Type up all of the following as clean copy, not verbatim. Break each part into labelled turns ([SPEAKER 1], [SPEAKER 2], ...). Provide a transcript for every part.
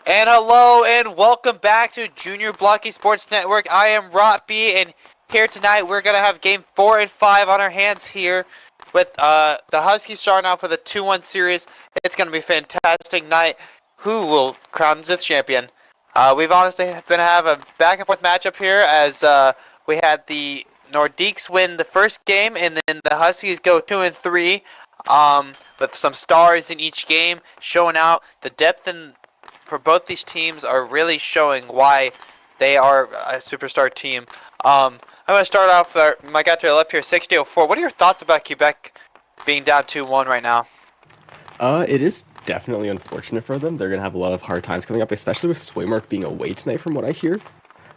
[SPEAKER 1] And hello and welcome back to Junior Blocky Sports Network. I am Rotby, and here tonight we're going to have game 4 and 5 on our hands here with the Huskies starting off with a 2-1 series. It's going to be a fantastic night. Who will crown the champion? We've honestly been have a back and forth matchup here as we had the Nordiques win the first game and then the Huskies go 2 and 3 with some stars in each game showing out the depth and for both these teams are really showing why they are a superstar team. I'm going to start off with my guy to the left here, 6004. What are your thoughts about Quebec being down 2-1 right now?
[SPEAKER 2] It is definitely unfortunate for them. They're going to have a lot of hard times coming up, especially with Swaymark being away tonight from what I hear.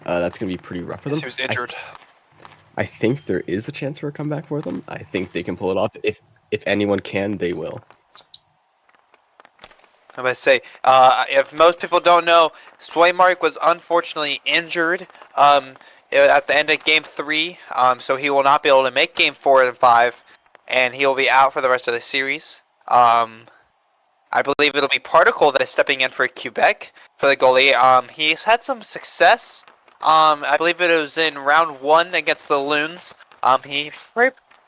[SPEAKER 2] That's going to be pretty rough for them.
[SPEAKER 1] He was injured.
[SPEAKER 2] I think there is a chance for a comeback for them. I think they can pull it off. If anyone can, they will.
[SPEAKER 1] I'm going to say, if most people don't know, Swaymark was unfortunately injured at the end of Game 3, so he will not be able to make Game 4 and 5, and he will be out for the rest of the series. I believe it'll be Particle that is stepping in for Quebec for the goalie. He's had some success. I believe it was in round 1 against the Loons. He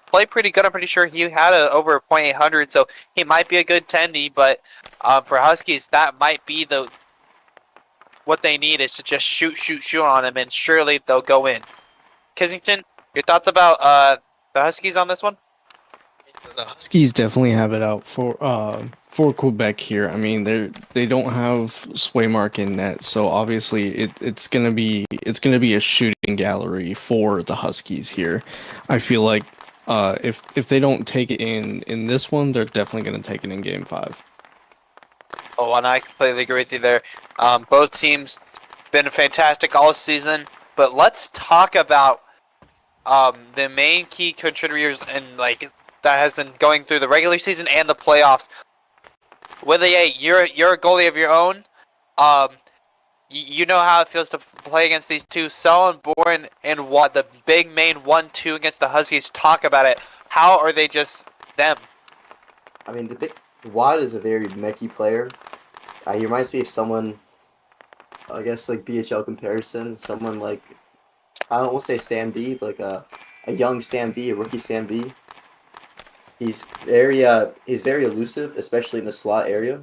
[SPEAKER 1] played pretty good. I'm pretty sure he had over a .800, so he might be a good tendy, but for Huskies, that might be what they need is to just shoot on them, and surely they'll go in. Kissington, your thoughts about the Huskies on this one?
[SPEAKER 3] The Huskies definitely have it out for Quebec here. I mean, they don't have Swaymark in net, so obviously it's gonna be a shooting gallery for the Huskies here. I feel like if they don't take it in this one, they're definitely gonna take it in Game 5.
[SPEAKER 1] Oh, and I completely agree with you there. Both teams been fantastic all season, but let's talk about the main key contributors and that has been going through the regular season and the playoffs. Willie, you're a goalie of your own. You know how it feels to play against these two. Sullenborn and Watt, the big main 1-2 against the Huskies. Talk about it. How are they just them?
[SPEAKER 4] I mean, Watt is a very mechie player. He reminds me of someone, I guess, like BHL comparison. Someone like, I don't want to say Stan V, but like a young Stan V, a rookie Stan V. He's very elusive, especially in the slot area.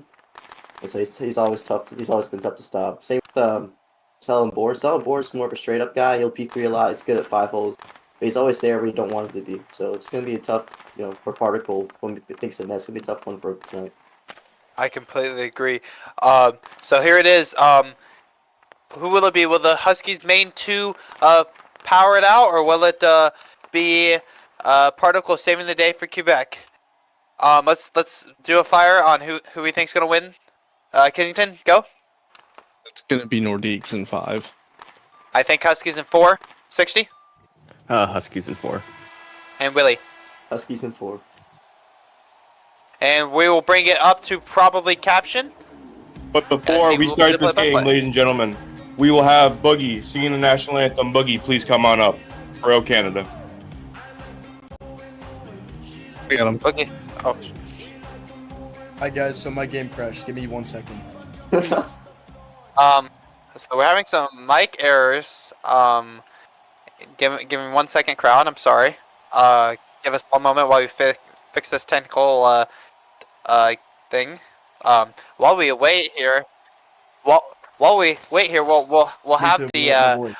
[SPEAKER 4] And so he's always tough. He's always been tough to stop. Same with Sullenborn. Sullenborn's more of a straight up guy. He'll P3 a lot. He's good at 5 holes. But he's always there where you don't want him to be. So it's gonna be a tough, for Particle when he thinks of net. It's gonna be a tough one for him tonight.
[SPEAKER 1] I completely agree. So here it is. Who will it be? Will the Huskies main 2 power it out, or will it be Particle saving the day for Quebec? Let's do a fire on who we think's gonna win. Kensington, go.
[SPEAKER 3] It's gonna be Nordiques in 5.
[SPEAKER 1] I think Huskies in 4. 60.
[SPEAKER 2] Huskies in 4.
[SPEAKER 1] And Willie.
[SPEAKER 4] Huskies in 4.
[SPEAKER 1] And we will bring it up to probably caption.
[SPEAKER 5] But before we start this game, ladies and gentlemen, we will have Boogie singing the national anthem. Boogie, please come on up. Royal Canada.
[SPEAKER 3] We got him.
[SPEAKER 1] Okay. Oh.
[SPEAKER 6] Hi guys, so my game crashed. Give me 1 second.
[SPEAKER 1] So we're having some mic errors. Give me 1 second, crowd. I'm sorry. Give us 1 moment while we fix this technical thing. While we wait here, we'll have the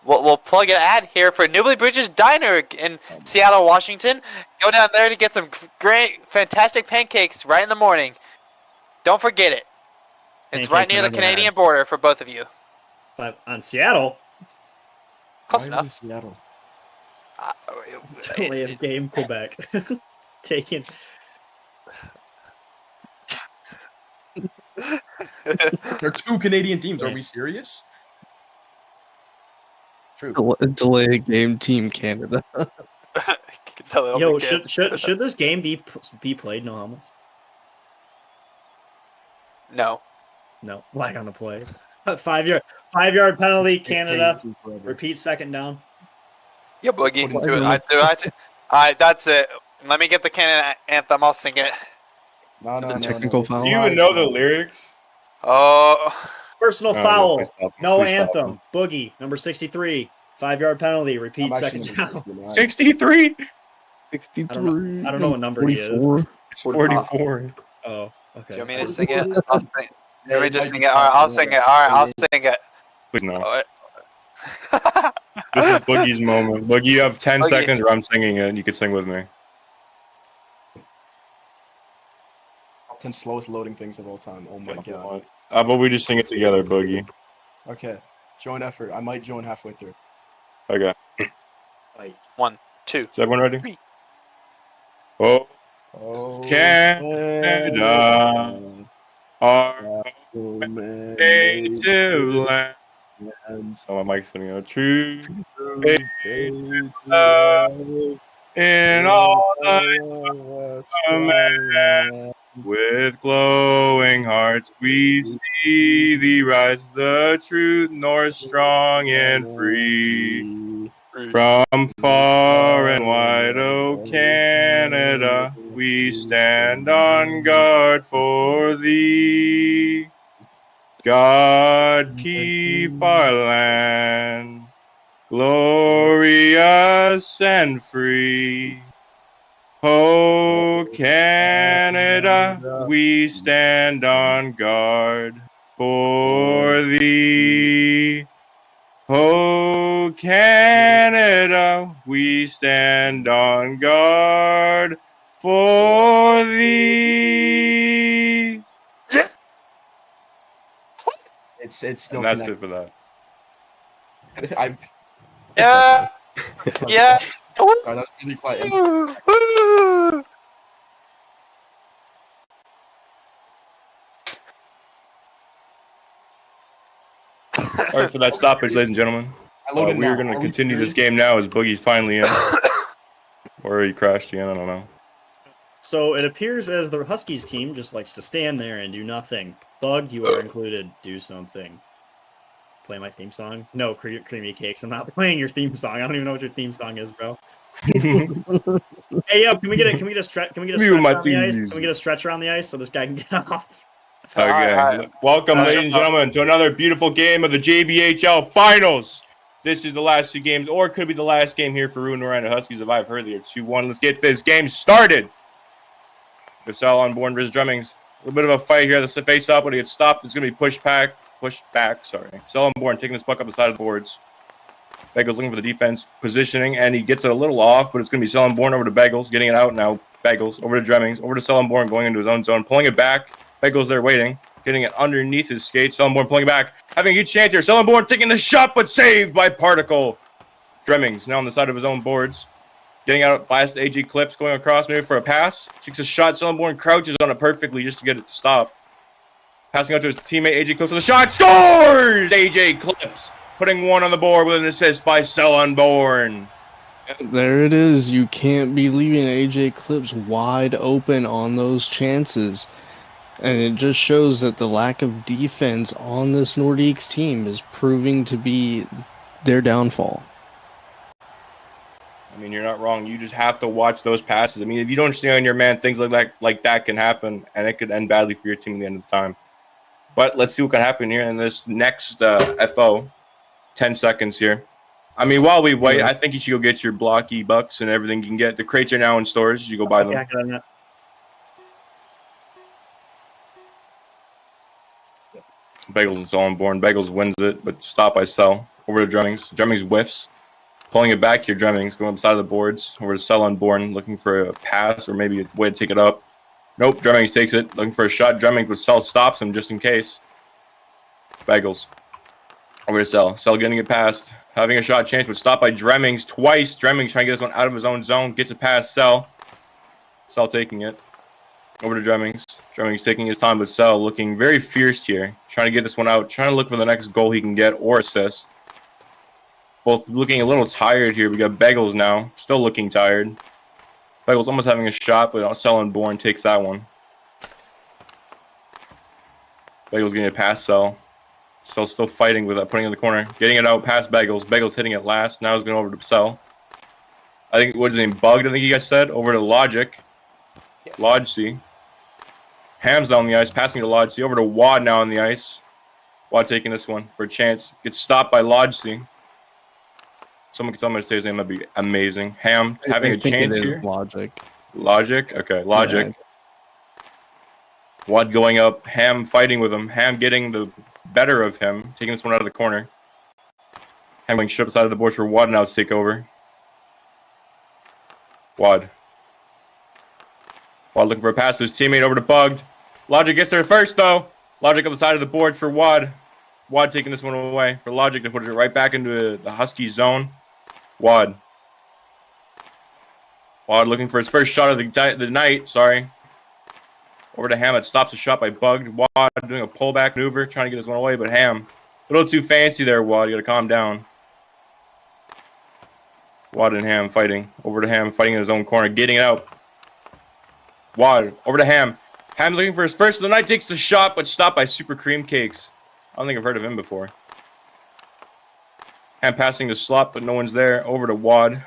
[SPEAKER 1] we'll plug an ad here for Newly Bridges Diner in Seattle, Washington. Go down there to get some great, fantastic pancakes right in the morning. Don't forget it. It's
[SPEAKER 7] Pancakes
[SPEAKER 1] right near the Canadian border for both of you.
[SPEAKER 7] But on Seattle,
[SPEAKER 1] Close
[SPEAKER 6] Why
[SPEAKER 1] enough.
[SPEAKER 6] Seattle?
[SPEAKER 7] delay of game Quebec taken.
[SPEAKER 6] There are 2 Canadian teams. Are we serious? True.
[SPEAKER 3] Delay game Team Canada.
[SPEAKER 7] Yo, should this game be played? No helmets.
[SPEAKER 1] No.
[SPEAKER 7] No, flag on the play. 5-yard penalty. Canada. Repeat second down.
[SPEAKER 1] Yeah, Boogie. Do it. That's it. Let me get the Canada anthem. I'll sing it.
[SPEAKER 6] No.
[SPEAKER 3] Technical foul?
[SPEAKER 5] Do you even know the lyrics?
[SPEAKER 1] Oh,
[SPEAKER 7] Personal
[SPEAKER 5] Oh,
[SPEAKER 7] foul.
[SPEAKER 5] please stop him.
[SPEAKER 7] No
[SPEAKER 5] Please stop
[SPEAKER 7] anthem.
[SPEAKER 5] him.
[SPEAKER 7] Boogie, number 63. 5-yard penalty. Repeat,
[SPEAKER 6] I'm actually
[SPEAKER 7] second
[SPEAKER 6] number
[SPEAKER 7] down.
[SPEAKER 6] 69.
[SPEAKER 5] 63.
[SPEAKER 3] 63.
[SPEAKER 7] I don't know what number he is.
[SPEAKER 3] 44.
[SPEAKER 5] It's 44.
[SPEAKER 7] Oh, okay.
[SPEAKER 1] do you want me to sing it? I'll sing.
[SPEAKER 6] Yeah,
[SPEAKER 1] Let me
[SPEAKER 6] it
[SPEAKER 1] just
[SPEAKER 6] might
[SPEAKER 1] sing
[SPEAKER 6] be
[SPEAKER 1] it. All right, I'll
[SPEAKER 6] something
[SPEAKER 1] sing it. All right, I'll sing it.
[SPEAKER 5] Please no.
[SPEAKER 1] All right.
[SPEAKER 5] This is Boogie's moment. Boogie, you have 10
[SPEAKER 1] Boogie.
[SPEAKER 5] seconds where I'm singing it and you can sing with me.
[SPEAKER 6] Top 10 slowest loading things of all time. Oh my god.
[SPEAKER 5] How about we just sing it together, Boogie?
[SPEAKER 6] Okay. Joint effort. I might join halfway through.
[SPEAKER 5] Okay.
[SPEAKER 1] 1, 2.
[SPEAKER 5] Is everyone ready?
[SPEAKER 1] 3.
[SPEAKER 5] Oh,
[SPEAKER 6] Oh,
[SPEAKER 5] Canada, our native land. Oh, my mic's sitting out. True in all the land. With glowing hearts we see thee rise, the truth north strong and free. From far and wide, O Canada, we stand on guard for thee. God keep our land glorious and free. O Canada, we stand on guard for thee. O Canada, we stand on guard for thee.
[SPEAKER 6] It's still
[SPEAKER 5] And that's
[SPEAKER 6] connected.
[SPEAKER 5] it for that.
[SPEAKER 1] Yeah. Yeah.
[SPEAKER 6] Sorry, that was really fighting.
[SPEAKER 5] All right, for that stoppage, ladies and gentlemen.
[SPEAKER 6] I loaded
[SPEAKER 5] We are
[SPEAKER 6] now.
[SPEAKER 5] going to
[SPEAKER 6] Are we
[SPEAKER 5] continue this
[SPEAKER 6] serious?
[SPEAKER 5] game now as Boogie's finally in. Or he crashed again, I don't know.
[SPEAKER 7] So it appears as the Huskies team just likes to stand there and do nothing. Bug, you are included. Do something. Play my theme song? No, Creamy Cakes. I'm not playing your theme song. I don't even know what your theme song is, bro. Hey, yo, can we get a stretch? Can we get a
[SPEAKER 5] Give me
[SPEAKER 7] stretch
[SPEAKER 5] my
[SPEAKER 7] on the ice?
[SPEAKER 5] theme
[SPEAKER 7] Can we get a stretcher on the ice so this guy can get off?
[SPEAKER 5] Okay.
[SPEAKER 1] All right.
[SPEAKER 5] Welcome, ladies and gentlemen, to another beautiful game of the JBHL Finals. This is the last two games, or it could be the last game here for Ruin Orlando Huskies if I've heard they are 2-1. Let's get this game started. Gasol on board versus Drummings. A little bit of a fight here. The face up when he gets stopped. It's going to be pushed back. Gasol on board taking this puck up the side of the boards. Bagels looking for the defense positioning, and he gets it a little off, but it's going to be Sellenborn over to Bagels, getting it out now. Bagels over to Dremmings, over to Sellenborn, going into his own zone, pulling it back. Bagels there waiting, getting it underneath his skates. Sellenborn pulling it back, having a huge chance here. Sellenborn taking the shot, but saved by Particle. Dremmings now on the side of his own boards, getting out past AJ Clips, going across maybe for a pass. Takes a shot. Sellenborn crouches on it perfectly just to get it to stop. Passing out to his teammate AJ Clips with a shot. Scores! AJ Clips putting one on the board with an assist by Sellenborn.
[SPEAKER 3] There it is. You can't be leaving AJ Clips wide open on those chances. And it just shows that the lack of defense on this Nordiques team is proving to be their downfall.
[SPEAKER 5] I mean, you're not wrong. You just have to watch those passes. I mean, if you don't stay on your man, things like that can happen, and it could end badly for your team at the end of the time. But let's see what can happen here in this next FO. 10 seconds here. I mean, while we wait, I think you should go get your blocky bucks and everything you can get. The crates are now in stores. You should go buy them. Bagels and Sellenborn. Bagels wins it, but stopped by Sell. Over to Drummings. Drummings whiffs. Pulling it back here, Drummings going beside the boards. Over to Sellenborn, looking for a pass or maybe a way to take it up. Nope, Drummings takes it. Looking for a shot. Drummings, but Sell stops him just in case. Bagels. Over to Sell. Sell getting it past. Having a shot chance, but stopped by Dremmings twice. Dremmings trying to get this one out of his own zone. Gets it past Sell. Sell taking it. Over to Dremmings. Dremmings taking his time with Sell. Looking very fierce here. Trying to get this one out. Trying to look for the next goal he can get or assist. Both looking a little tired here. We got Bagels now. Still looking tired. Bagels almost having a shot, but Sellenborn takes that one. Bagels getting it past Sell. Sell still fighting with that, putting it in the corner. Getting it out past Bagels. Bagels hitting it last. Now he's going over to Sell. I think, what's his name? Bugged, I think you guys said. Over to Logic.
[SPEAKER 1] Yes.
[SPEAKER 5] Logi. Ham's on the ice, passing to Lodge. Over to Wad now on the ice. Wad taking this one for a chance. Gets stopped by Lodge. Someone can tell me to say his name. That'd be amazing. Ham having
[SPEAKER 3] I
[SPEAKER 5] a
[SPEAKER 3] think
[SPEAKER 5] chance
[SPEAKER 3] it is
[SPEAKER 5] here.
[SPEAKER 3] Logic.
[SPEAKER 5] Logic. Okay, Logic.
[SPEAKER 3] Yeah.
[SPEAKER 5] Wad going up. Ham fighting with him. Ham getting the better of him. Taking this one out of the corner. Ham going straight up the side of the boards for Wad now to take over. Wad looking for a pass to his teammate over to Bugged. Logic gets there first, though. Logic up the side of the board for Wad. Wad taking this one away for Logic to put it right back into the Husky zone. Wad looking for his first shot of the night. Sorry. Over to Ham. It stops a shot by Bugged. Wad doing a pullback maneuver, trying to get his one away, but Ham. A little too fancy there, Wad. You gotta calm down. Wad and Ham fighting. Over to Ham, fighting in his own corner, getting it out. Wad over to Ham. Ham looking for his first of the night, takes the shot, but stopped by Super Cream Cakes. I don't think I've heard of him before. Ham passing to Slop, but no one's there. Over to Wad.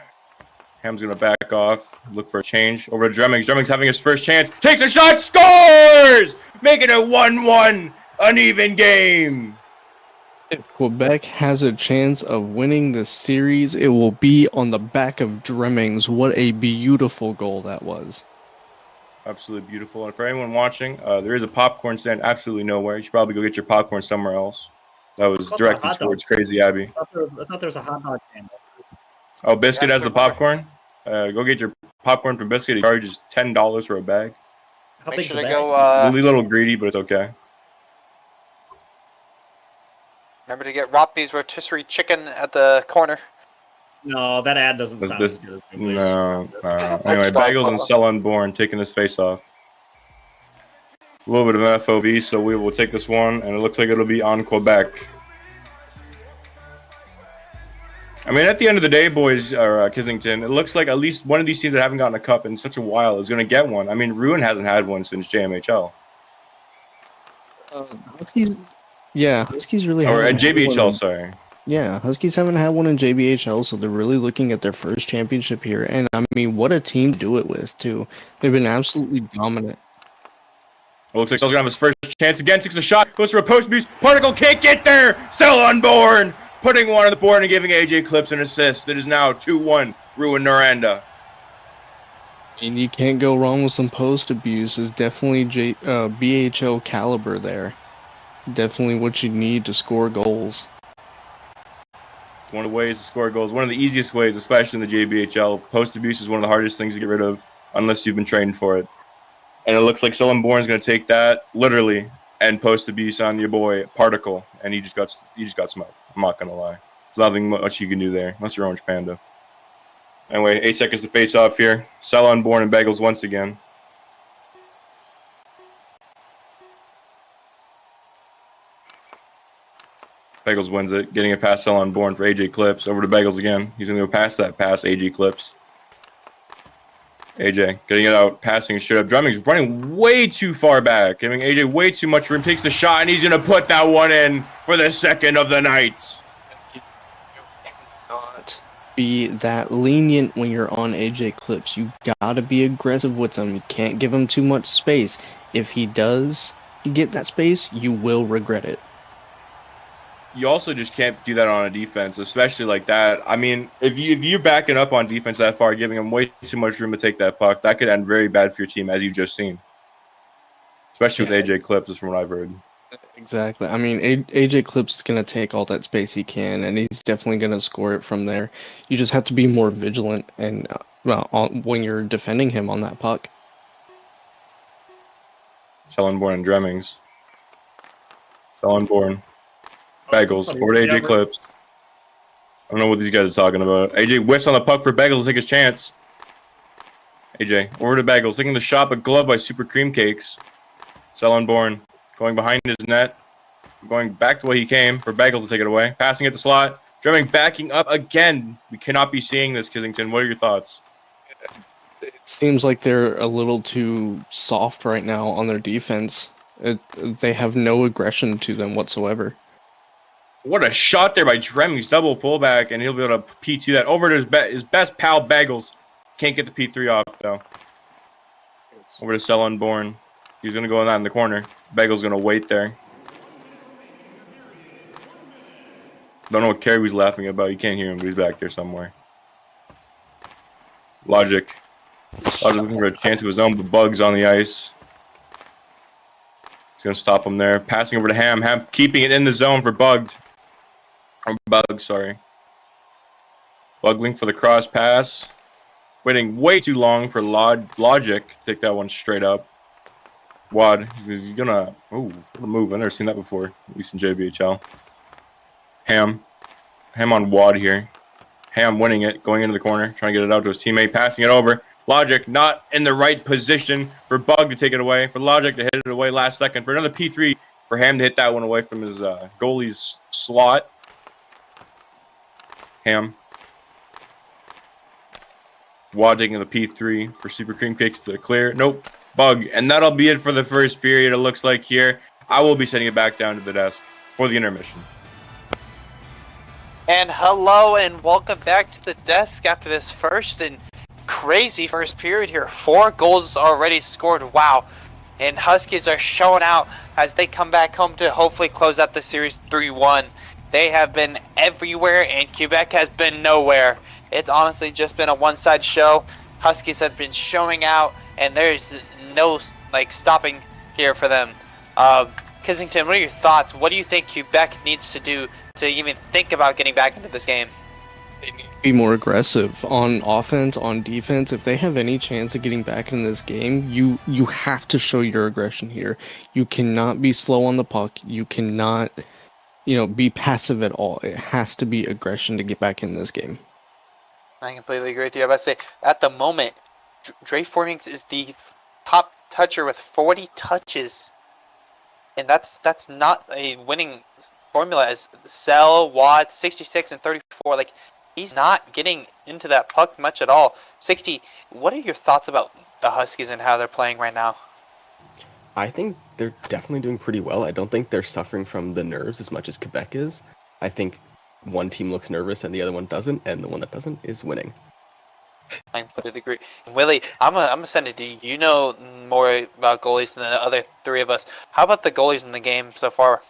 [SPEAKER 5] Ham's gonna back off, look for a change. Over to Dremmings. Dremmings having his first chance. Takes a shot, scores! Making it 1-1. An even game.
[SPEAKER 3] If Quebec has a chance of winning the series, it will be on the back of Dremmings. What a beautiful goal that was.
[SPEAKER 5] Absolutely beautiful. And for anyone watching, there is a popcorn stand absolutely nowhere. You should probably go get your popcorn somewhere else. That was directed towards Crazy Abby.
[SPEAKER 7] I thought there was a hot dog stand.
[SPEAKER 5] Oh, Biscuit has the popcorn? Go get your popcorn from Biscuit. He charges $10 for a bag.
[SPEAKER 7] How
[SPEAKER 1] Make
[SPEAKER 7] big's
[SPEAKER 1] sure
[SPEAKER 7] the
[SPEAKER 1] to
[SPEAKER 7] bag?
[SPEAKER 1] go.
[SPEAKER 5] It's a little greedy, but it's okay.
[SPEAKER 1] Remember to get Roppy's rotisserie chicken at the corner.
[SPEAKER 7] No, that ad doesn't sound as good as the place.
[SPEAKER 5] No. Anyway, Bagels and Cell Unborn taking this face off. A little bit of an FOV, so we will take this one, and it looks like it'll be on Quebec. I mean, at the end of the day, boys, or Kissington, it looks like at least one of these teams that haven't gotten a cup in such a while is going to get one. I mean, Ruin hasn't had one since JMHL.
[SPEAKER 3] Huskies, yeah, Huskies really
[SPEAKER 5] Or
[SPEAKER 3] haven't had
[SPEAKER 5] JBHL,
[SPEAKER 3] one.
[SPEAKER 5] sorry.
[SPEAKER 3] Yeah, Huskies haven't had one in JBHL, so they're really looking at their first championship here. And I mean, what a team to do it with, too. They've been absolutely dominant.
[SPEAKER 5] It looks like Cell's going to have his first chance again. Takes a shot. Goes for a post abuse. Particle can't get there. Cell Unborn putting one on the board and giving AJ Clips an assist. It is now 2-1. Ruin Noranda.
[SPEAKER 3] And you can't go wrong with some post abuse. Is definitely BHL caliber there. Definitely what you need to score goals.
[SPEAKER 5] One of the ways to score goals, one of the easiest ways, especially in the JBHL. Post abuse is one of the hardest things to get rid of, unless you've been trained for it. And it looks like Sullenborn is going to take that literally and post abuse on your boy Particle, and he just got smoked. I'm not going to lie. There's nothing much you can do there, unless you're Orange Panda. Anyway, 8 seconds to face off here. Sullenborn and Bagels once again. Bagels wins it, getting a pass on Born for AJ Clips. Over to Bagels again. He's going to go past that pass, AJ Clips. AJ getting it out, passing straight up. Drumming's running way too far back, giving AJ way too much room. Takes the shot, and he's going to put that one in for the second of the night.
[SPEAKER 3] Not be that lenient when you're on AJ Clips. You gotta be aggressive with him. You can't give him too much space. If he does get that space, you will regret it.
[SPEAKER 5] You also just can't do that on a defense, especially like that. I mean, if you're backing up on defense that far, giving them way too much room to take that puck, that could end very bad for your team, as you've just seen. Especially with AJ Clips, is from what I've heard.
[SPEAKER 3] Exactly. I mean, AJ Clips is going to take all that space he can, and he's definitely going to score it from there. You just have to be more vigilant and when you're defending him on that puck.
[SPEAKER 5] Sullenborn and Dremmings. Sullenborn. Bagels. Over to AJ Clips. I don't know what these guys are talking about. AJ whiffs on the puck for Bagels to take his chance. AJ over to Bagels, taking the shot, but gloved by Super Cream Cakes. Sullenborn going behind his net, going back the way he came for Bagels to take it away. Passing at the slot. Dremming backing up again. We cannot be seeing this, Kissington. What are your thoughts?
[SPEAKER 3] It seems like they're a little too soft right now on their defense. They have no aggression to them whatsoever.
[SPEAKER 5] What a shot there by Dremmings. Double pullback, and he'll be able to P2 that over to his best pal, Bagels. Can't get the P3 off, though. Over to Sullenborn. He's going to go in that in the corner. Bagel's going to wait there. Don't know what Carey's laughing about. You can't hear him, but he's back there somewhere. Logic. Logic looking for a chance of his own, but Bug's on the ice. He's going to stop him there. Passing over to Ham. Ham keeping it in the zone for Bugged. Or Bug, sorry. Bug link for the cross pass. Waiting way too long for Logic to take that one straight up. Wad. He's going to... Oh, what a move. I've never seen that before, at least in JBHL. Ham. Ham on Wad here. Ham winning it, going into the corner, trying to get it out to his teammate, passing it over. Logic not in the right position for Bug to take it away. For Logic to hit it away last second. For another P3 for Ham to hit that one away from his goalie's slot. Ham. Wad taking the P3 for Super Cream Cakes to clear. Nope. Bug. And that'll be it for the first period, it looks like here. I will be sending it back down to the desk for the intermission.
[SPEAKER 1] And hello and welcome back to the desk after this first and crazy first period here. 4 goals already scored. Wow. And Huskies are showing out as they come back home to hopefully close out the series 3-1. They have been everywhere and Quebec has been nowhere. It's honestly just been a one-side show. Huskies have been showing out and there's no stopping here for them. Kissington, what are your thoughts? What do you think Quebec needs to do to even think about getting back into this game?
[SPEAKER 3] They need to be more aggressive on offense, on defense. If they have any chance of getting back in this game, you have to show your aggression here. You cannot be slow on the puck. You cannot, be passive at all. It has to be aggression to get back in this game.
[SPEAKER 1] I completely agree with you. I was about to say, at the moment, Dre Formings is the top toucher with 40 touches. And that's not a winning formula as Sell, Watt, 66 and 34. He's not getting into that puck much at all. 60, what are your thoughts about the Huskies and how they're playing right now?
[SPEAKER 2] I think they're definitely doing pretty well. I don't think they're suffering from the nerves as much as Quebec is. I think one team looks nervous and the other one doesn't, and the one that doesn't is winning.
[SPEAKER 1] I completely agree. Willie, I'm gonna send it to you. You know more about goalies than the other 3 of us. How about the goalies in the game so far?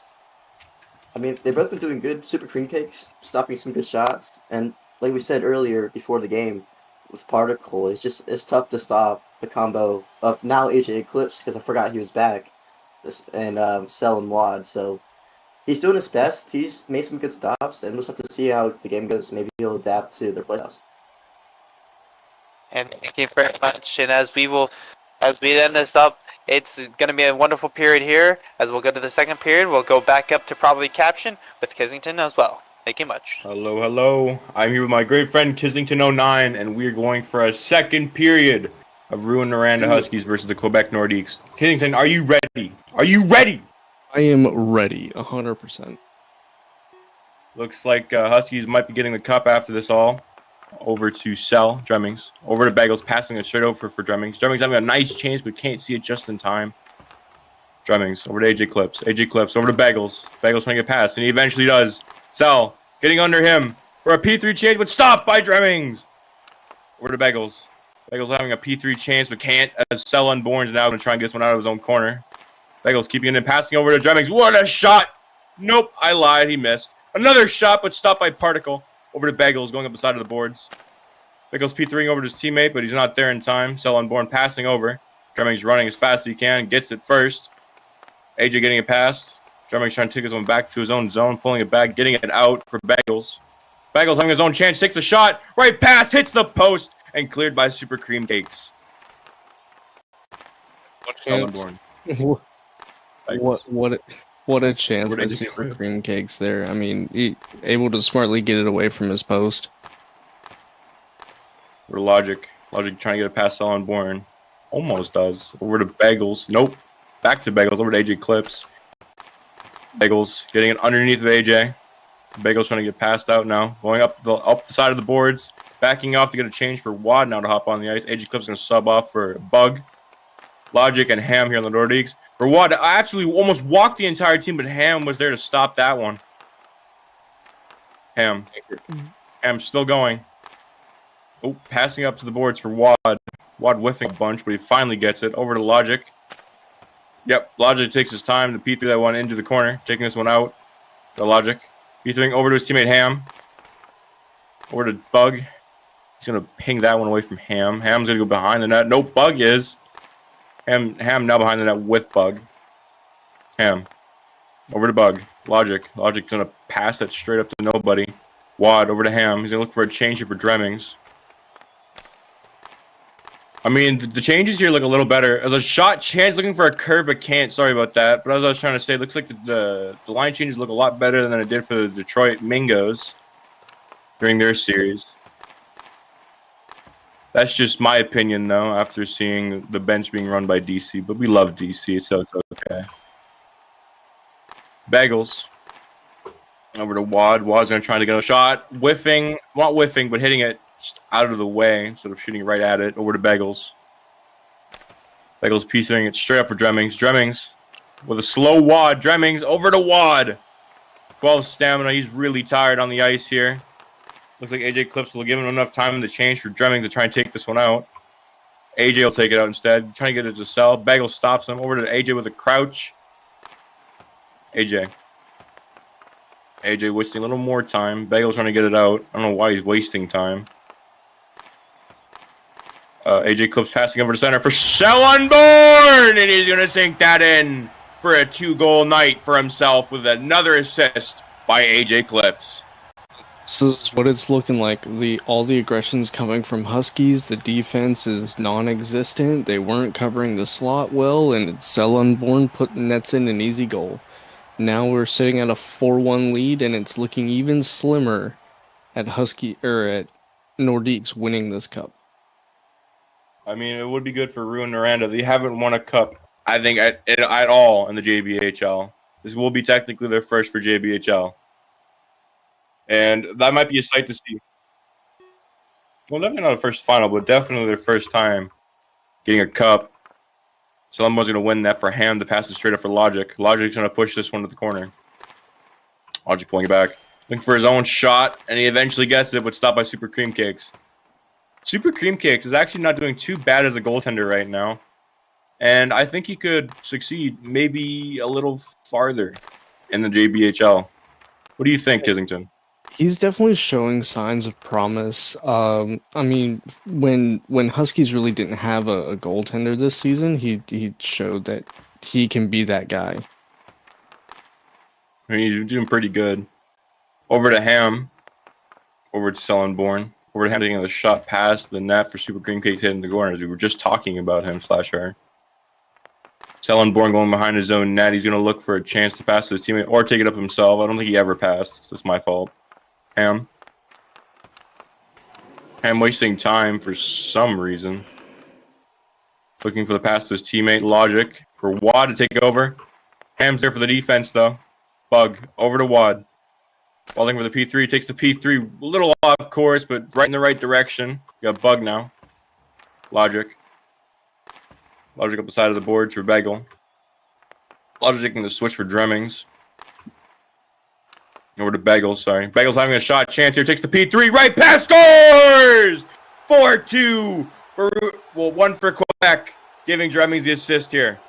[SPEAKER 4] I mean, they've both been doing good. Super Cream Cakes, stopping some good shots. And like we said earlier before the game, with Particle, it's tough to stop the combo of now AJ Eclipse, because I forgot he was back, and Cell and Wad. So he's doing his best. He's made some good stops, and we'll just have to see how the game goes. Maybe he'll adapt to their playoffs.
[SPEAKER 1] And thank you very much. And as we end this up, it's going to be a wonderful period here. As we'll go to the second period, we'll go back up to probably caption with Kissington as well. Thank you much.
[SPEAKER 5] Hello, hello. I'm here with my great friend Kissington09, and we're going for a second period of Rouen Noranda Huskies versus the Quebec Nordiques. Kissington, are you ready? Are you ready?
[SPEAKER 3] I am ready, 100%.
[SPEAKER 5] Looks like Huskies might be getting the cup after this all. Over to Sell, Dremmings. Over to Bagels, passing it straight over for Dremmings. Dremmings having a nice chance, but can't see it just in time. Dremmings, over to AJ Clips. AJ Clips, over to Bagels. Bagels trying to get past, and he eventually does. Sell, getting under him for a P3 chance, but stopped by Dremmings. Over to Bagels. Bagels having a P3 chance, but can't, as Sell Unborn's now going to try and get this one out of his own corner. Bagels keeping it and passing over to Dremmings. What a shot! Nope, I lied, he missed. Another shot, but stopped by Particle. Over to Bagels, going up the side of the boards. Bagels P3ing over to his teammate, but he's not there in time. Sell Unborn passing over. Dremmings running as fast as he can, gets it first. AJ getting it past. Dremmings trying to take his one back to his own zone, pulling it back, getting it out for Bagels. Bagels having his own chance, takes the shot, right past, hits the post, and cleared by Super Cream Cakes. Sell Unborn.
[SPEAKER 3] What a chance by Super Cream Cakes there. I mean, he able to smartly get it away from his post.
[SPEAKER 5] Over to Logic. Logic trying to get it past Sell Unborn. Almost does. Over to Bagels. Nope. Back to Bagels. Over to AJ Clips. Bagels getting it underneath of AJ. Bagels trying to get passed out now. Going up the side of the boards. Backing off to get a change for Wad now to hop on the ice. AJ Clips going to sub off for Bug. Logic and Ham here on the Nordiques. For Wad, I actually almost walked the entire team, but Ham was there to stop that one. Ham still going. Oh, passing up to the boards for Wad. Wad whiffing a bunch, but he finally gets it. Over to Logic. Yep, Logic takes his time. The P3 that one into the corner, taking this one out. The Logic. P3 over to his teammate Ham. Over to Bug. He's going to ping that one away from Ham. Ham's going to go behind the net. Nope, Bug is. Ham now behind the net with Bug. Ham. Over to Bug. Logic. Logic's going to pass that straight up to nobody. Wad over to Ham. He's going to look for a change here for Dremmings. I mean, the changes here look a little better. As a shot chance, looking for a curve, but can't. Sorry about that. But as I was trying to say, it looks like the line changes look a lot better than it did for the Detroit Mingos during their series. That's just my opinion, though, after seeing the bench being run by DC. But we love DC, so it's okay. Bagels. Over to Wad. Wad's going to try to get a shot. Whiffing. Not whiffing, but hitting it just out of the way instead of shooting right at it. Over to Bagels. Bagels piecing it straight up for Dremmings. Dremmings with a slow Wad. Dremmings over to Wad. 12 stamina. He's really tired on the ice here. Looks like AJ Clips will give him enough time to change for Dremmings to try and take this one out. AJ will take it out instead. Trying to get it to sell. Bagel stops him. Over to AJ with a crouch. AJ wasting a little more time. Bagel's trying to get it out. I don't know why he's wasting time. AJ Clips passing over to center for Sellenborn! And he's going to sink that in for a 2-goal night for himself with another assist by AJ Clips.
[SPEAKER 3] This is what it's looking like. All the aggression's coming from Huskies. The defense is non-existent. They weren't covering the slot well, and it's Sellenborn putting nets in an easy goal. Now we're sitting at a 4-1 lead, and it's looking even slimmer at at Nordiques winning this cup.
[SPEAKER 5] I mean, it would be good for Ruin Noranda. They haven't won a cup, I think, at all in the JBHL. This will be technically their first for JBHL. And that might be a sight to see. Well, definitely not a first final, but definitely their first time getting a cup. Someone's going to win that for Ham to pass it straight up for Logic. Logic's going to push this one to the corner. Logic pulling it back. Looking for his own shot, and he eventually gets it, but stopped by Super Cream Cakes. Super Cream Cakes is actually not doing too bad as a goaltender right now. And I think he could succeed maybe a little farther in the JBHL. What do you think, Kissington?
[SPEAKER 3] He's definitely showing signs of promise. I mean, when Huskies really didn't have a goaltender this season, he showed that he can be that guy.
[SPEAKER 5] I mean, he's doing pretty good. Over to Ham. Over to Sellenborn. Over to Ham taking the shot past the net for Super Cream Cakes hitting the corners. We were just talking about him, /her. Sellenborn going behind his own net. He's going to look for a chance to pass to his teammate or take it up himself. I don't think he ever passed. That's my fault. Ham wasting time for some reason. Looking for the pass to his teammate, Logic, for Wad to take over. Ham's there for the defense, though. Bug, over to Wad. Falling for the P3, takes the P3, a little off course, but right in the right direction. You got Bug now. Logic up the side of the board for Bagel. Logic taking the switch for Dremmings. Over to Bagels, sorry. Bagels having a shot chance here. Takes the P3. Right pass, scores! 4-2 1 for Quebec. Giving Dremmings the assist here.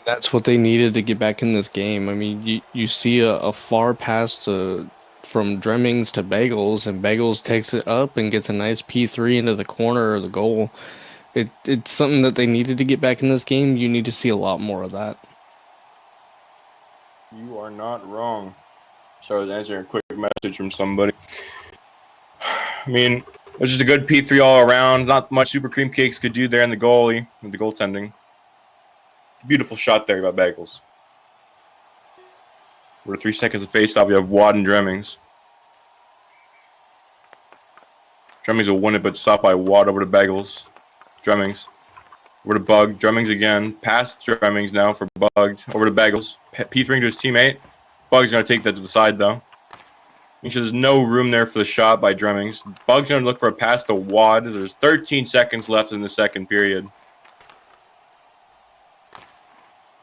[SPEAKER 3] That's what they needed to get back in this game. I mean, you see a far pass from Dremmings to Bagels, and Bagels takes it up and gets a nice P3 into the corner of the goal. It's something that they needed to get back in this game. You need to see a lot more of that.
[SPEAKER 5] You are not wrong. Sorry, I was answering a quick message from somebody. I mean, it was just a good P3 all around. Not much Super Cream Cakes could do there in the goalie, with the goaltending. Beautiful shot there by Bagels. We're 3 seconds of face-off. We have Wad and Dremmings. Dremmings will win it, but stopped by Wad over to Bagels. Dremmings. Over to Bug. Dremmings again. Past Dremmings now for Bug. Over to Bagels. P3 to his teammate. Bug's going to take that to the side, though. Make sure there's no room there for the shot by Dremmings. Bug's going to look for a pass to Wad. There's 13 seconds left in the second period.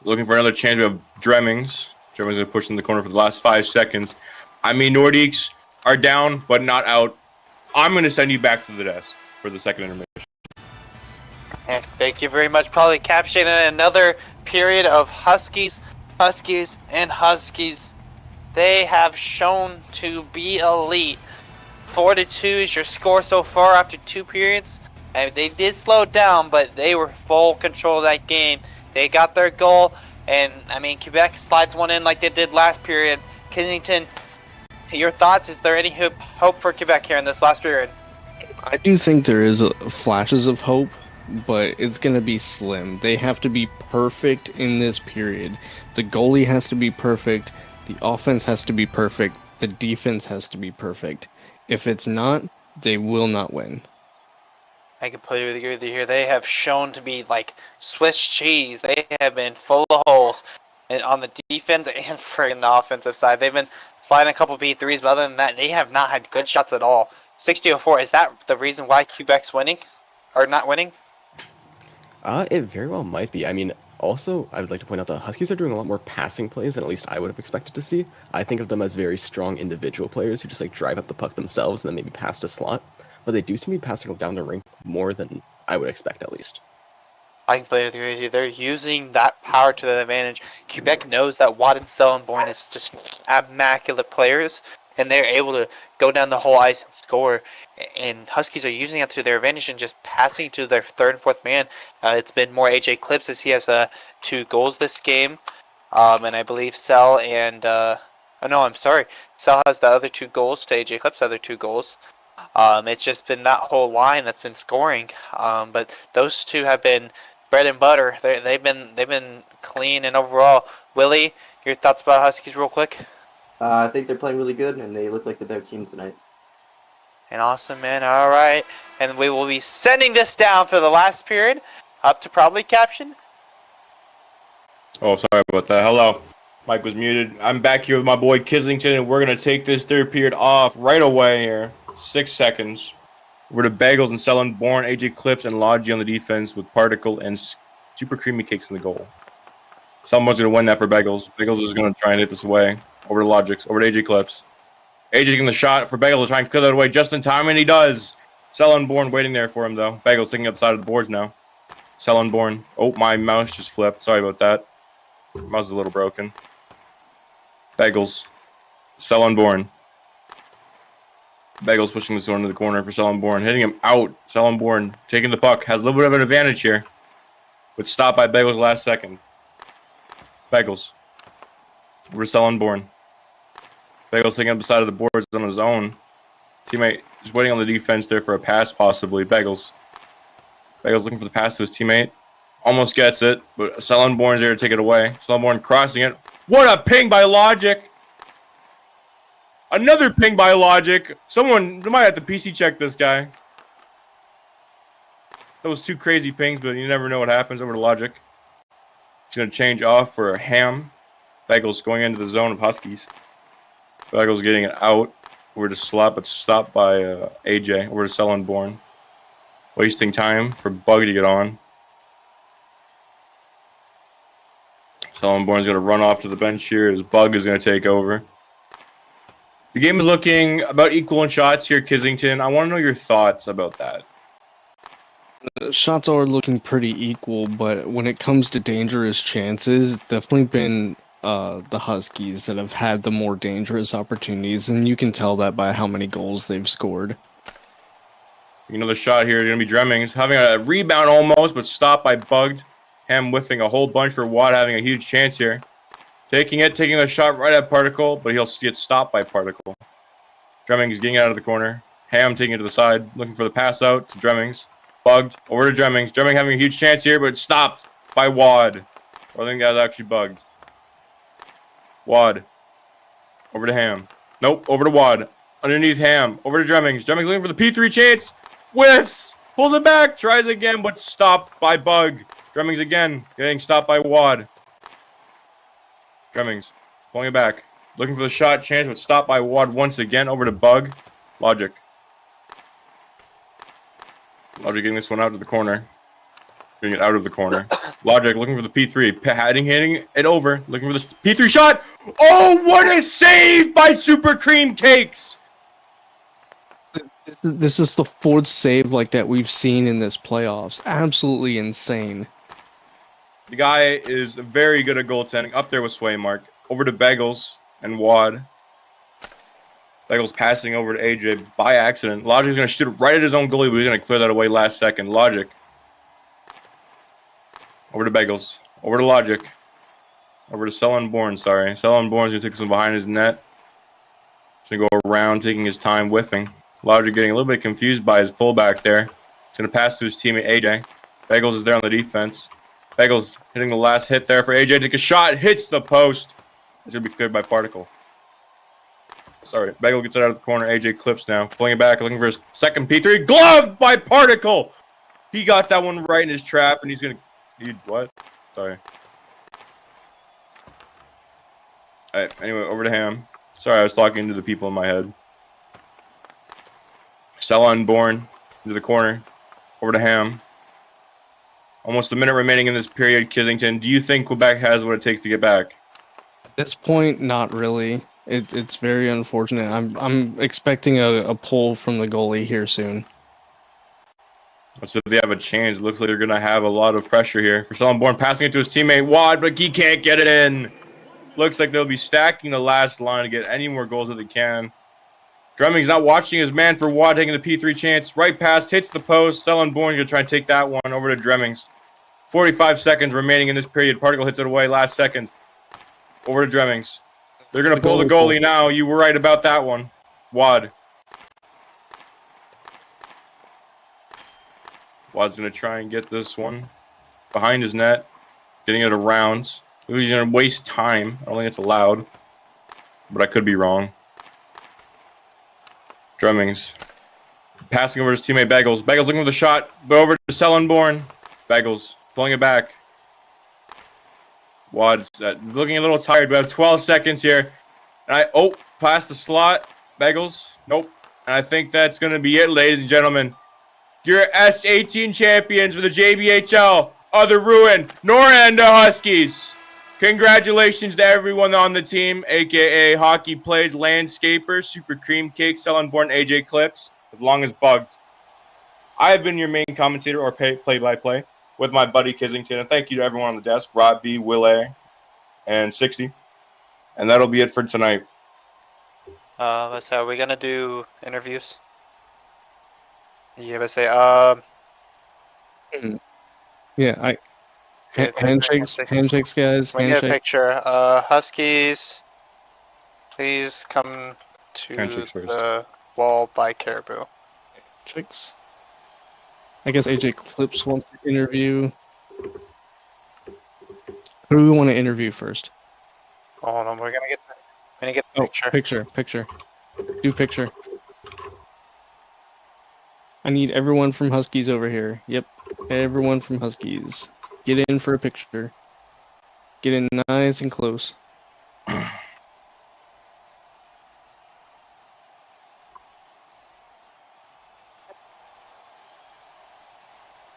[SPEAKER 5] Looking for another chance. We have Dremmings. Dremmings going to push in the corner for the last 5 seconds. I mean, Nordiques are down, but not out. I'm going to send you back to the desk for the second intermission.
[SPEAKER 1] Thank you very much. Probably capturing another period of Huskies, and Huskies. They have shown to be elite. 4-2 is your score so far after 2 periods. And they did slow down, but they were full control of that game. They got their goal, and I mean Quebec slides one in like they did last period. Kensington, your thoughts? Is there any hope for Quebec here in this last period?
[SPEAKER 3] I do think there is flashes of hope, but it's going to be slim. They have to be perfect in this period. The goalie has to be perfect. The offense has to be perfect. The defense has to be perfect. If it's not, they will not win.
[SPEAKER 1] I completely agree with you here. They have shown to be like Swiss cheese. They have been full of holes on the defense and friggin' the offensive side. They've been sliding a couple B3s, but other than that, they have not had good shots at all. 60-4, is that the reason why Quebec's winning? Or not winning?
[SPEAKER 2] It very well might be. I mean, also, I would like to point out the Huskies are doing a lot more passing plays than at least I would have expected to see. I think of them as very strong individual players who just like drive up the puck themselves and then maybe pass to slot. But they do seem to be passing down the rink more than I would expect, at least.
[SPEAKER 1] I completely agree with you. They're using that power to their advantage. Quebec knows that Watt and Sellenborn is just immaculate players, and they're able to go down the whole ice and score. And Huskies are using that to their advantage and just passing to their third and fourth man. It's been more AJ Clips as he has 2 goals this game. And I believe Sel and... Sel has the other 2 goals to AJ Clips' other 2 goals. It's just been that whole line that's been scoring. But those 2 have been bread and butter. They've been clean, and overall, Willie, your thoughts about Huskies real quick?
[SPEAKER 4] I think they're playing really good, and they look like the better team tonight.
[SPEAKER 1] And awesome, man. All right, and we will be sending this down for the last period, up to probably caption.
[SPEAKER 5] Oh, sorry about that. Hello. Mike was muted. I'm back here with my boy Kislington, and we're going to take this third period off right away here. 6 seconds. We're to Bagels and Sellenborn, AJ Clips, and Logi on the defense with Particle and Super Creamy Cakes in the goal. Someone's going to win that for Bagels. Bagels is going to try and hit this away. Over to Logix. Over to AJ Clips. AJ getting the shot for Bagels to try and clear that away just in time, and he does. Sellenborn waiting there for him, though. Bagels taking up the side of the boards now. Sellenborn. Oh, my mouse just flipped. Sorry about that. Mouse is a little broken. Bagels. Sellenborn. Bagels pushing this one into the corner for Sellenborn. Hitting him out. Sellenborn taking the puck. Has a little bit of an advantage here. But stopped by Bagels last second. Bagels. We're Sellenborn. Bagels taking up the side of the boards on his own. Teammate just waiting on the defense there for a pass, possibly. Bagels. Bagels looking for the pass to his teammate. Almost gets it, but Sellenborn's there to take it away. Sellenborn crossing it. What a ping by Logic! Another ping by Logic. Someone might have to PC check this guy. That was 2 crazy pings, but you never know what happens. Over to Logic. He's going to change off for a Ham. Bagels going into the zone of Huskies. Bagels getting it out. We're just but stopped by AJ. We're to Sellenborn. Wasting time for Bug to get on. Sellenborn's going to run off to the bench here as Bug is going to take over. The game is looking about equal in shots here, Kislington. I want to know your thoughts about that.
[SPEAKER 3] The shots are looking pretty equal, but when it comes to dangerous chances, it's definitely been the Huskies that have had the more dangerous opportunities, and you can tell that by how many goals they've scored.
[SPEAKER 5] You know, the shot here is going to be Dremmings having a rebound almost, but stopped by Bugged. Ham whiffing a whole bunch for Watt, having a huge chance here. Taking a shot right at Particle, but he'll get stopped by Particle. Dremmings getting out of the corner. Ham taking it to the side, looking for the pass out to Dremmings. Bugged, over to Dremmings. Dremmings having a huge chance here, but stopped by Wad. Or I think that was actually Bugged. Wad. Over to Ham. Nope, over to Wad. Underneath Ham. Over to Dremmings. Dremmings looking for the P3 chance. Whiffs! Pulls it back. Tries again, but stopped by Bug. Dremmings again. Getting stopped by Wad. Dremmings. Pulling it back. Looking for the shot chance, but stopped by Wad once again. Over to Bug. Logic. Logic getting this one out to the corner. Getting it out of the corner. Logic looking for the P3. Hitting it over. Looking for the P3 shot. Oh, what a save by Super Cream Cakes!
[SPEAKER 3] This is the 4th save like that we've seen in this playoffs. Absolutely insane.
[SPEAKER 5] The guy is very good at goaltending. Up there with Swaymark. Over to Bagels and Wad. Bagels passing over to AJ by accident. Logic's going to shoot it right at his own goalie, but he's going to clear that away last second. Logic. Over to Bagels. Over to Logic. Over to Sullenborn, sorry. Sullenborn's going to take some behind his net. He's going to go around, taking his time, whiffing. Logic getting a little bit confused by his pullback there. He's going to pass to his teammate, AJ. Bagels is there on the defense. Bagels hitting the last hit there for AJ. Take a shot, hits the post. It's going to be cleared by Particle. Sorry, Bagel gets it out of the corner. AJ clips now. Pulling it back, looking for his second P3. Gloved by Particle! He got that one right in his trap, and he's going to... What? Sorry. Alright, anyway, over to Ham. Sorry, I was talking to the people in my head. Stella unborn into the corner. Over to Ham. Almost a minute remaining in this period, Kissington. Do you think Quebec has what it takes to get back?
[SPEAKER 3] At this point, not really. It's very unfortunate. I'm expecting a pull from the goalie here soon.
[SPEAKER 5] So if they have a chance, it looks like they're going to have a lot of pressure here. For Sullenborn passing it to his teammate, Wad, but he can't get it in. Looks like they'll be stacking the last line to get any more goals that they can. Drumming's not watching his man for Wad, taking the P3 chance. Right pass, hits the post. Sullenborn going to try and take that one over to Dremmings. 45 seconds remaining in this period. Particle hits it away last second. Over to Dremmings. They're going to pull the goalie now. You were right about that one. Wad. Wad's going to try and get this one behind his net. Getting it around. He's going to waste time. I don't think it's allowed. But I could be wrong. Drummings. Passing over to his teammate Bagels. Bagels looking for the shot. Go over to Sullenborn. Bagels pulling it back. Wad's looking a little tired. We have 12 seconds here. And past the slot. Bagels. Nope. And I think that's going to be it, ladies and gentlemen. Your S18 champions for the JBHL are the Ruin Noranda Huskies. Congratulations to everyone on the team, a.k.a. Hockey Plays, Landscapers, Super Cream Cake, Sullenborn, AJ Clips, as long as bugged. I have been your main commentator or play-by-play with my buddy Kissington. And thank you to everyone on the desk, Rob B, Will A, and 60. And that'll be it for tonight.
[SPEAKER 1] Let's see, are we going to do interviews? Yeah, let's say,
[SPEAKER 3] Yeah, handshakes, guys.
[SPEAKER 1] we need a
[SPEAKER 3] Handshake.
[SPEAKER 1] picture. Huskies, please come to
[SPEAKER 5] Handshakes first.
[SPEAKER 1] the wall by Caribou.
[SPEAKER 3] Handshakes. I guess AJ Clips wants to interview. Who do we want to interview first?
[SPEAKER 1] Oh, hold on, we're gonna get the picture.
[SPEAKER 3] Picture. Do picture. I need everyone from Huskies over here. Yep, everyone from Huskies. Get in for a picture. Get in nice and close.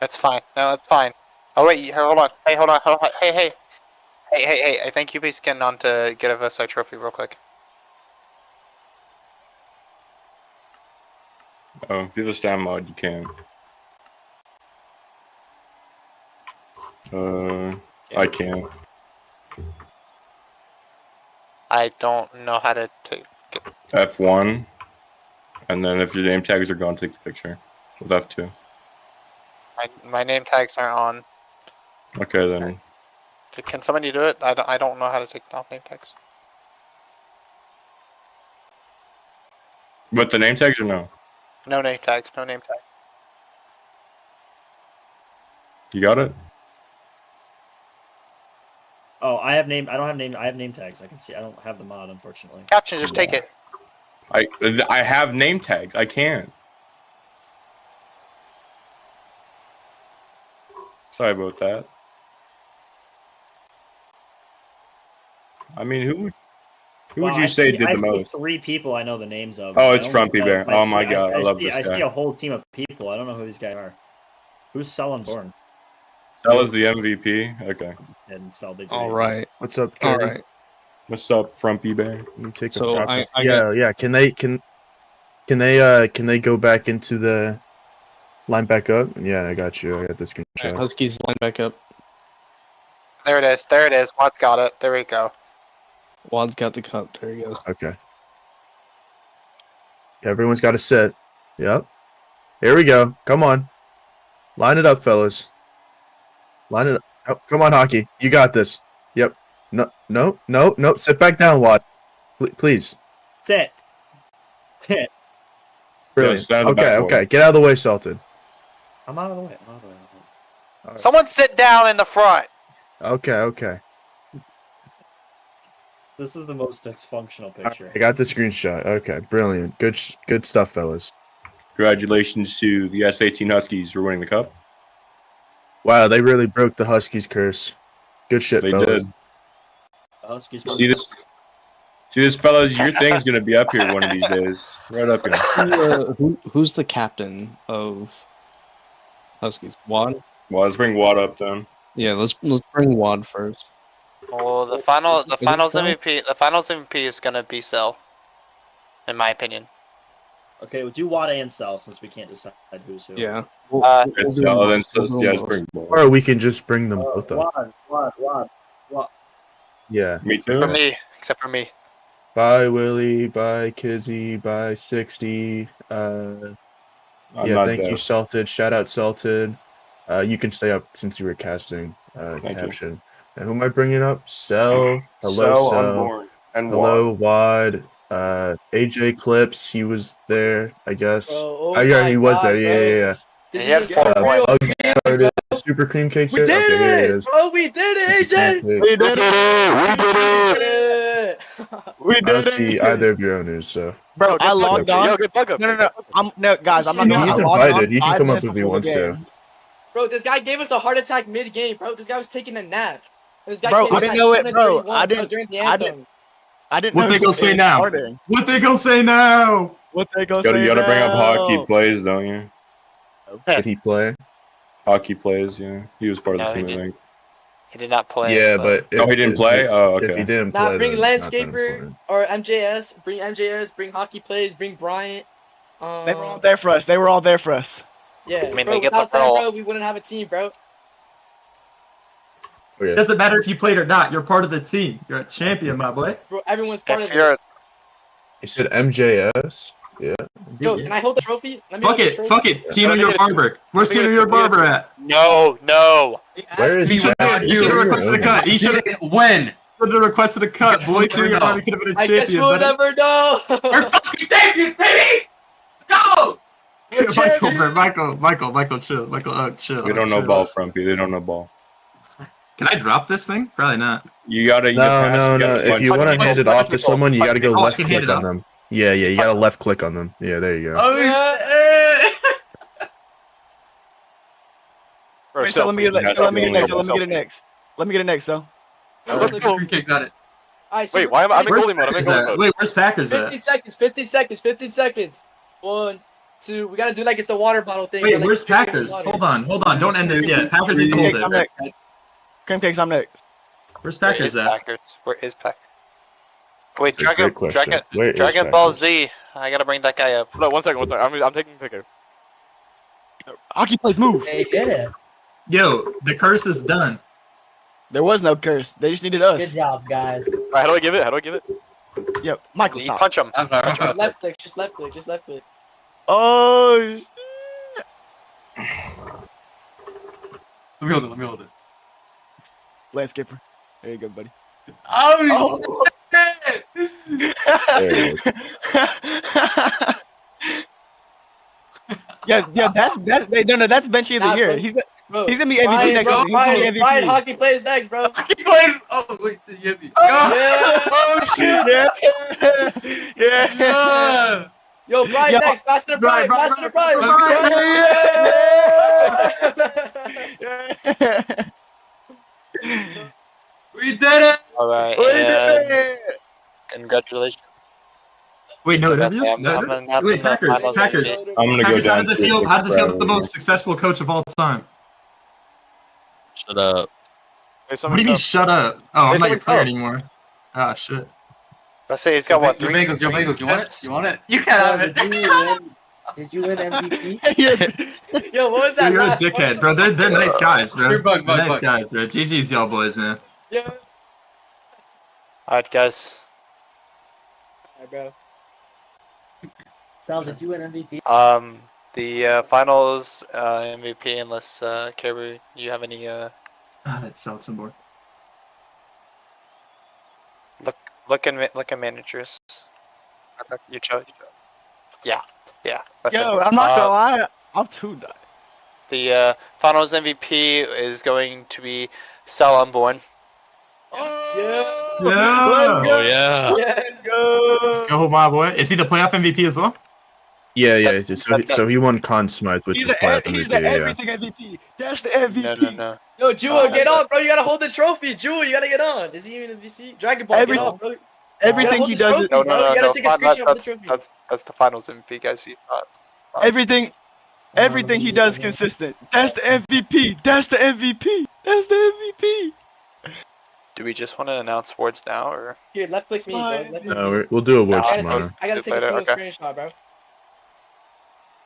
[SPEAKER 1] That's fine. No, that's fine. Oh wait, hold on. Hey, hold on. Hey. I think you please get on to get us our trophy real quick.
[SPEAKER 5] Oh, do the stand mod, you can. I can't.
[SPEAKER 1] I don't know how to take it.
[SPEAKER 5] F1, and then if your name tags are gone, take the picture with F2.
[SPEAKER 1] My name tags aren't on.
[SPEAKER 5] Okay, then.
[SPEAKER 1] Can somebody do it? I don't know how to take off name tags.
[SPEAKER 5] But the name tags or no?
[SPEAKER 1] No name tags. No name tags.
[SPEAKER 5] You got it?
[SPEAKER 7] Oh, I have name. I don't have name. I have name tags. I can see. I don't have the mod, unfortunately.
[SPEAKER 1] Caption, just take it.
[SPEAKER 5] I have name tags. I can't. Sorry about that. I mean, who would you say did the most?
[SPEAKER 7] 3 people I know the names of.
[SPEAKER 5] Oh, it's Frumpy Bear. Oh my god, I love this guy.
[SPEAKER 7] I see a whole team of people. I don't know who these guys are. Who's Sullenborn?
[SPEAKER 5] Sell is the MVP. Okay.
[SPEAKER 7] And Sell big.
[SPEAKER 3] All right.
[SPEAKER 8] What's up,
[SPEAKER 3] All
[SPEAKER 8] Cody?
[SPEAKER 3] right.
[SPEAKER 5] What's up, Frumpy Bear?
[SPEAKER 8] Let me take
[SPEAKER 3] So
[SPEAKER 8] a copy.
[SPEAKER 3] I
[SPEAKER 8] yeah. Can they go back into the line back up? Yeah, I got you. I got the screenshot.
[SPEAKER 3] Huskies line back up.
[SPEAKER 1] There it is. There it is. Watt's got it. There we go.
[SPEAKER 3] Wad's got the cup. There he goes.
[SPEAKER 8] Okay. Everyone's got to sit. Yep. Here we go. Come on. Line it up, fellas. Line it up. Oh, come on, Hockey. You got this. Yep. No. Sit back down, Wad. Please.
[SPEAKER 7] Sit. Sit.
[SPEAKER 8] Brilliant.
[SPEAKER 5] stand on the backboard.
[SPEAKER 8] Okay. Get out of the way, Salted.
[SPEAKER 7] I'm out of the way.
[SPEAKER 1] Someone sit down in the front.
[SPEAKER 8] Okay.
[SPEAKER 7] This is the most dysfunctional picture.
[SPEAKER 8] I got the screenshot. Okay, brilliant. Good stuff, fellas.
[SPEAKER 5] Congratulations to the S18 Huskies for winning the cup.
[SPEAKER 8] Wow, they really broke the Huskies curse. Good shit,
[SPEAKER 5] They
[SPEAKER 8] fellas.
[SPEAKER 5] did.
[SPEAKER 7] The Huskies.
[SPEAKER 5] See this, fellas. Your thing's gonna be up here one of these days. Right up here.
[SPEAKER 3] Who's the captain of Huskies? Wad?
[SPEAKER 5] Well, let's bring Watt up then.
[SPEAKER 3] Yeah, let's bring Wad first.
[SPEAKER 1] Well, the finals
[SPEAKER 3] Cell?
[SPEAKER 1] MVP is gonna be Cell, in my opinion.
[SPEAKER 7] Okay, we'll do Wada and Cell since we can't decide who's who.
[SPEAKER 3] Yeah.
[SPEAKER 5] It's then let's bring Watt.
[SPEAKER 8] Or we can just bring them both up.
[SPEAKER 7] Wad.
[SPEAKER 8] Yeah.
[SPEAKER 5] Me too.
[SPEAKER 1] For me, except for me.
[SPEAKER 8] Bye, Willie. Bye, Kizzy. Bye, 60.
[SPEAKER 5] I'm
[SPEAKER 8] Yeah,
[SPEAKER 5] not
[SPEAKER 8] thank
[SPEAKER 5] there.
[SPEAKER 8] you, Salted. Shout out, Salted. You can stay up since you were casting
[SPEAKER 5] Thank you.
[SPEAKER 8] caption. And who am I bringing up? Cell. Hello,
[SPEAKER 5] So
[SPEAKER 8] Cell.
[SPEAKER 5] unborn and
[SPEAKER 8] Hello, Wad. AJ Clips. He was there, I guess.
[SPEAKER 9] Bro,
[SPEAKER 8] Oh, yeah, he was there. Yeah.
[SPEAKER 9] This
[SPEAKER 1] He had
[SPEAKER 9] is
[SPEAKER 1] 4
[SPEAKER 9] just
[SPEAKER 1] points.
[SPEAKER 9] real
[SPEAKER 8] Started Super Cream Cake.
[SPEAKER 9] We
[SPEAKER 8] set?
[SPEAKER 9] did
[SPEAKER 8] Okay, here he
[SPEAKER 9] it!
[SPEAKER 8] is.
[SPEAKER 9] Bro, we did it, AJ!
[SPEAKER 8] We
[SPEAKER 9] did
[SPEAKER 8] I don't see either of your owners, so.
[SPEAKER 10] Bro, I logged on.
[SPEAKER 1] Yo, get bug up.
[SPEAKER 10] No, guys, I'm not
[SPEAKER 8] He's
[SPEAKER 10] gonna. I logged
[SPEAKER 8] invited.
[SPEAKER 10] on
[SPEAKER 8] He can
[SPEAKER 10] 5
[SPEAKER 8] come up
[SPEAKER 10] minutes
[SPEAKER 8] if he
[SPEAKER 10] before
[SPEAKER 8] wants
[SPEAKER 10] the
[SPEAKER 8] to.
[SPEAKER 10] game.
[SPEAKER 9] Bro, this guy gave us a heart attack mid-game, bro. This guy was taking a nap. This guy
[SPEAKER 10] Bro,
[SPEAKER 9] came
[SPEAKER 10] I
[SPEAKER 9] in
[SPEAKER 10] didn't
[SPEAKER 9] at
[SPEAKER 10] know it,
[SPEAKER 9] 7:31,
[SPEAKER 10] bro. I didn't-
[SPEAKER 9] during the
[SPEAKER 10] I
[SPEAKER 9] anthem.
[SPEAKER 10] didn't- I didn't
[SPEAKER 11] What
[SPEAKER 10] know
[SPEAKER 11] they
[SPEAKER 10] who
[SPEAKER 11] gonna
[SPEAKER 10] was
[SPEAKER 11] say now?
[SPEAKER 10] starting.
[SPEAKER 11] What they gonna say now?
[SPEAKER 10] What they gonna
[SPEAKER 5] You
[SPEAKER 10] say
[SPEAKER 5] gotta bring up
[SPEAKER 10] now?
[SPEAKER 5] hockey plays, don't you?
[SPEAKER 8] Did he play?
[SPEAKER 5] Hockey plays, yeah. He was part of
[SPEAKER 1] No,
[SPEAKER 5] the
[SPEAKER 1] he
[SPEAKER 5] team, I
[SPEAKER 1] didn't.
[SPEAKER 5] think.
[SPEAKER 1] He did not play.
[SPEAKER 8] Yeah, but
[SPEAKER 5] No, he didn't play? Oh,
[SPEAKER 8] If he
[SPEAKER 5] okay.
[SPEAKER 8] didn't
[SPEAKER 9] Nah,
[SPEAKER 8] play,
[SPEAKER 9] bring
[SPEAKER 8] then it's not that
[SPEAKER 9] Landscaper
[SPEAKER 8] important.
[SPEAKER 9] or MJS. Bring MJS. Bring Hockey Plays. Bring Bryant.
[SPEAKER 10] They were all there for us. They were all there for us.
[SPEAKER 9] Yeah,
[SPEAKER 1] I mean,
[SPEAKER 9] bro.
[SPEAKER 1] they get the
[SPEAKER 9] Without them,
[SPEAKER 1] role.
[SPEAKER 9] bro, we wouldn't have a team, bro.
[SPEAKER 8] Okay.
[SPEAKER 11] It doesn't matter if you played or not. You're part of the team. You're a champion, my boy.
[SPEAKER 9] Bro, everyone's part
[SPEAKER 1] If
[SPEAKER 9] of
[SPEAKER 1] you're
[SPEAKER 9] it.
[SPEAKER 8] You said MJS? Yeah.
[SPEAKER 9] Yo, can I hold the trophy? Let me
[SPEAKER 11] Fuck
[SPEAKER 9] hold the
[SPEAKER 11] it.
[SPEAKER 9] trophy.
[SPEAKER 11] Fuck it. Tino your barber. Where's Tino your barber at?
[SPEAKER 1] no.
[SPEAKER 8] Where is
[SPEAKER 11] He should have requested a cut. He should have
[SPEAKER 6] When?
[SPEAKER 11] requested a cut. Boy, Tino your barber could have been a
[SPEAKER 9] I guess
[SPEAKER 11] champion.
[SPEAKER 9] we'll
[SPEAKER 11] buddy.
[SPEAKER 9] never know.
[SPEAKER 6] We're fucking champions, baby! Go!
[SPEAKER 11] Michael, chill. Chill.
[SPEAKER 5] They don't know
[SPEAKER 11] chill.
[SPEAKER 5] ball, Frumpy. They don't know ball.
[SPEAKER 11] Can I drop this thing? Probably not.
[SPEAKER 5] You gotta.
[SPEAKER 8] No. If you want to hand it off to someone, you got to go
[SPEAKER 11] Oh, I
[SPEAKER 8] left
[SPEAKER 11] can hand
[SPEAKER 8] click
[SPEAKER 11] it
[SPEAKER 8] on
[SPEAKER 11] off?
[SPEAKER 8] them. Yeah, you got to left click on them. Yeah, there you go.
[SPEAKER 6] Oh,
[SPEAKER 10] Wait, so let me get it next. So let me get it next. So let me get it next. Let me get it next. So.
[SPEAKER 6] Let's go. Kicks on it.
[SPEAKER 9] Wait, why am I?
[SPEAKER 11] Where's Packers at? Wait, where's Packers
[SPEAKER 9] 15
[SPEAKER 11] at?
[SPEAKER 9] seconds. 15 seconds. 15 seconds. 1, 2. We gotta do like it's the water bottle thing.
[SPEAKER 11] Wait,
[SPEAKER 9] like,
[SPEAKER 11] where's
[SPEAKER 9] drinking
[SPEAKER 11] Packers?
[SPEAKER 9] water.
[SPEAKER 11] Hold on. Don't end this yet. Packers is
[SPEAKER 10] Cream cakes, I'm
[SPEAKER 11] golden.
[SPEAKER 10] next. Cream cakes, I'm next.
[SPEAKER 11] Where's
[SPEAKER 1] Where
[SPEAKER 11] Packers
[SPEAKER 1] is
[SPEAKER 11] at?
[SPEAKER 1] Packers? Where is Packers? Wait,
[SPEAKER 8] That's a great question. Where is
[SPEAKER 1] Dragon Ball
[SPEAKER 8] Packers?
[SPEAKER 1] Z. I gotta bring that guy up.
[SPEAKER 10] No, one second. I'm taking a picture. Hockey plays move.
[SPEAKER 9] They did it.
[SPEAKER 11] Yo, the curse is done.
[SPEAKER 10] There was no curse. They just needed us.
[SPEAKER 9] job, guys.
[SPEAKER 10] How do I give it? Yep. Michael,
[SPEAKER 1] You
[SPEAKER 10] stop.
[SPEAKER 1] punch him.
[SPEAKER 6] I'm sorry.
[SPEAKER 9] Just left click. Just left click. Just left click.
[SPEAKER 10] Oh.
[SPEAKER 6] Let me hold it.
[SPEAKER 10] Landscaper. There you go, buddy.
[SPEAKER 6] Oh, shit!
[SPEAKER 8] There it is.
[SPEAKER 10] yeah. That's that's Benchy of the
[SPEAKER 9] Nah,
[SPEAKER 10] year.
[SPEAKER 9] bro.
[SPEAKER 10] He's
[SPEAKER 9] Bro,
[SPEAKER 10] gonna be MVP
[SPEAKER 9] Ryan,
[SPEAKER 10] next
[SPEAKER 9] bro,
[SPEAKER 10] season. He's gonna be
[SPEAKER 9] Ryan,
[SPEAKER 10] MVP.
[SPEAKER 9] Ryan Hockey Plays next, bro.
[SPEAKER 6] Hockey plays! Oh, wait, you hit me.
[SPEAKER 9] Yeah.
[SPEAKER 10] Oh shit! Yeah.
[SPEAKER 6] Yeah.
[SPEAKER 9] Yo, Brian
[SPEAKER 10] Yo.
[SPEAKER 9] next. Pass it to Brian. Pass it to Brian.
[SPEAKER 6] We did it!
[SPEAKER 1] Alright,
[SPEAKER 10] We
[SPEAKER 1] and
[SPEAKER 10] did it!
[SPEAKER 1] congratulations.
[SPEAKER 11] Wait, no,
[SPEAKER 1] That's
[SPEAKER 11] interviews?
[SPEAKER 1] I'm not
[SPEAKER 11] Wait,
[SPEAKER 1] in the finals
[SPEAKER 11] Packers.
[SPEAKER 1] MVP.
[SPEAKER 5] I'm gonna go
[SPEAKER 11] Packers, how
[SPEAKER 5] down.
[SPEAKER 11] does it feel? How does it feel the most successful coach of all time?
[SPEAKER 10] Shut up.
[SPEAKER 11] What do you mean, shut up? Oh, I'm not your player anymore. Ah, shit.
[SPEAKER 1] Let's say he's got what?
[SPEAKER 6] Your
[SPEAKER 1] 3?
[SPEAKER 6] bagels, you want it?
[SPEAKER 1] Chips?
[SPEAKER 6] You want it? You can have it.
[SPEAKER 9] Did you win MVP?
[SPEAKER 6] You're-
[SPEAKER 9] Yo, what was
[SPEAKER 11] Bro,
[SPEAKER 9] that
[SPEAKER 11] you're a
[SPEAKER 9] laugh?
[SPEAKER 11] dickhead, bro. They're nice guys, bro.
[SPEAKER 10] You're bug,
[SPEAKER 11] They're
[SPEAKER 10] bug,
[SPEAKER 11] nice
[SPEAKER 10] bug.
[SPEAKER 11] guys, bro. GG's y'all boys, man.
[SPEAKER 9] Yeah.
[SPEAKER 1] Alright, guys.
[SPEAKER 9] Alright, bro. Sal, did you win MVP?
[SPEAKER 1] The finals MVP, unless Caribou, you have any
[SPEAKER 11] That sucks some more.
[SPEAKER 1] look at managers. You chose. Yeah. That's
[SPEAKER 6] Yo,
[SPEAKER 1] it.
[SPEAKER 6] I'm not gonna lie. I'm too done.
[SPEAKER 1] The finals MVP is going to be Sal Unborn.
[SPEAKER 9] Yeah.
[SPEAKER 11] Yeah.
[SPEAKER 10] Oh yeah.
[SPEAKER 9] Let's
[SPEAKER 11] Let's go, my boy. Is he the playoff MVP as well?
[SPEAKER 8] Yeah, yeah.
[SPEAKER 1] That's-
[SPEAKER 8] So he won Conn Smythe, which is playoff
[SPEAKER 6] He's
[SPEAKER 8] MVP.
[SPEAKER 6] the
[SPEAKER 8] Yeah.
[SPEAKER 6] everything MVP. That's the MVP.
[SPEAKER 1] No.
[SPEAKER 9] Yo, Jewel, get on, bro. You gotta hold the trophy. Jewel, you gotta get on. Is he even in VC? Dragon Ball,
[SPEAKER 6] Every-
[SPEAKER 9] get on, bro.
[SPEAKER 6] Everything
[SPEAKER 9] hold
[SPEAKER 6] he
[SPEAKER 9] the
[SPEAKER 6] does
[SPEAKER 9] trophy,
[SPEAKER 6] is
[SPEAKER 1] No,
[SPEAKER 9] bro. You gotta take a screenshot of the trophy.
[SPEAKER 1] That's the finals MVP, guys. He's not.
[SPEAKER 6] everything. Everything he does consistent. That's the MVP. That's the MVP. That's the MVP.
[SPEAKER 1] Do we just want to announce awards now, or?
[SPEAKER 9] Here, left click me, bro. Left click me.
[SPEAKER 8] No, we'll do awards
[SPEAKER 1] Nah,
[SPEAKER 8] tomorrow.
[SPEAKER 9] I gotta take a
[SPEAKER 1] Later,
[SPEAKER 9] single
[SPEAKER 1] okay.
[SPEAKER 9] screenshot, bro.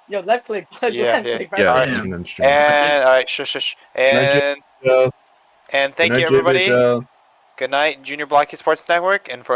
[SPEAKER 9] Yo, left click.
[SPEAKER 1] Yeah.
[SPEAKER 9] Left click, right?
[SPEAKER 8] Yeah,
[SPEAKER 1] Alright.
[SPEAKER 8] and then stream.
[SPEAKER 1] And alright, shush. And thank you, everybody. Good night, Junior Blocky Sports Network, and for